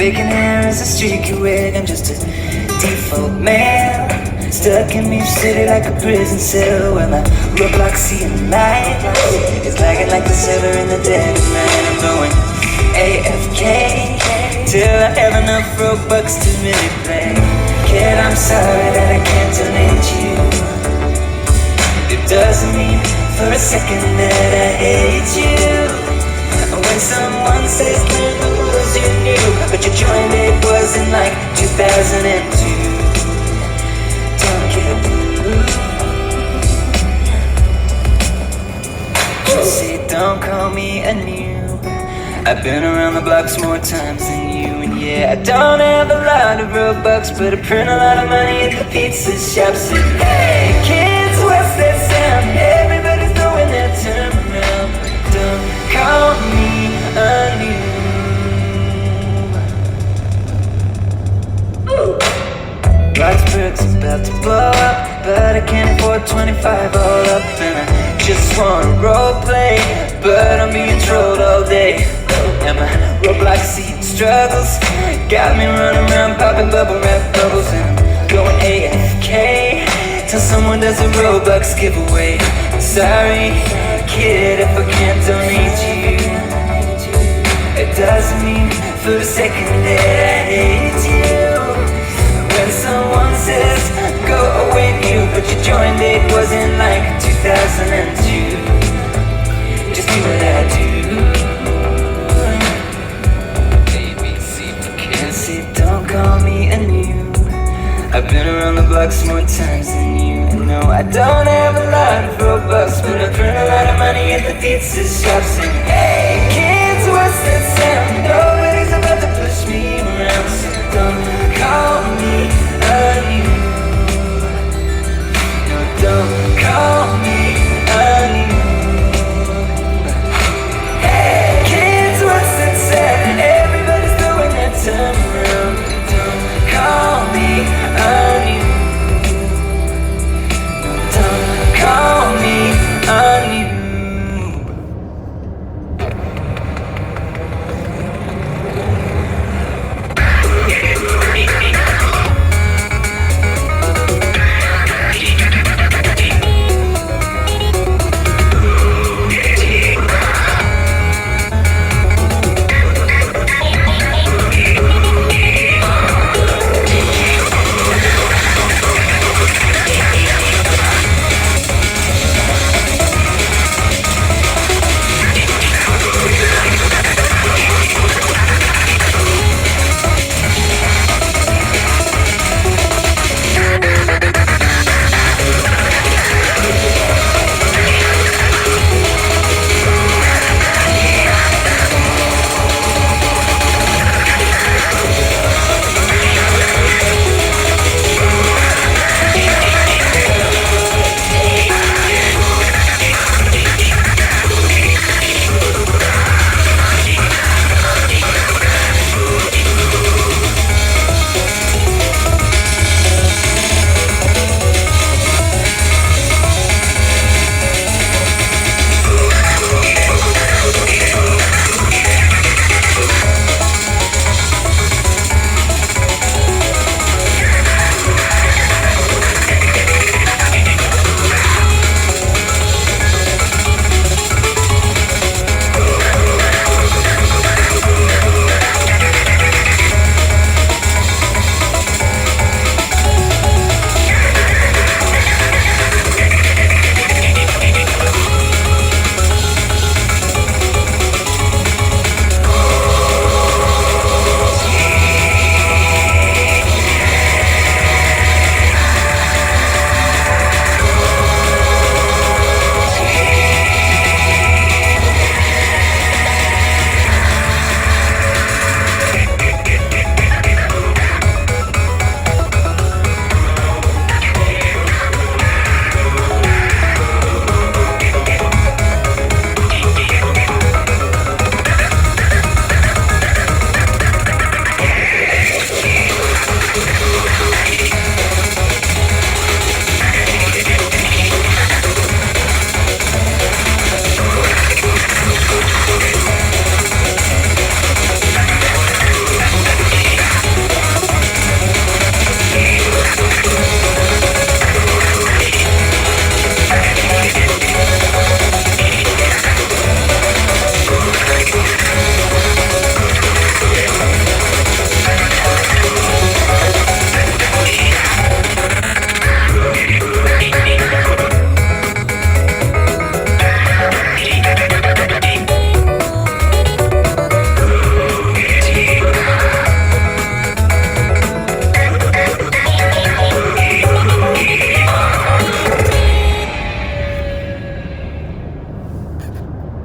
faking hair is a streaky wig. I'm just a default man, stuck in Beach City like a prison cell, where my roadblocks see light. It's lagging like the silver in the dead of night. I'm going AFK till I have enough Robux to really play. Kid, I'm sorry that I can't donate you. It doesn't mean for a second that I hate you. When someone says learn the rules you knew, but your join date was in like 2002. Don't get blue. Just say don't call me a noob. I've been around the blocks more times than you. And yeah, I don't have a lot of Robux, but I print a lot of money at the pizza shops. And hey kids, what's that sound? Everybody's throwing their term around. Don't call me a noob. Roxburgh's about to blow up, but I can't afford 25 all up. And I just wanna roleplay, but I'm being trolled all day. And my Roblox scene struggles got me running around popping bubble wrap bubbles. And I'm going AFK till someone does a Roblox giveaway. Sorry kid if I can't donate you. It doesn't mean for a second that I hate you. When someone says go away new, but your join date was in like 2002. Just do what I do. Don't call me a noob. I've been around the blocks more times than you. And no, I don't have a lot of Robux, but I print a lot of money at the pizza shops. And hey kids, what's that sound? Nobody's about to push me around, so don't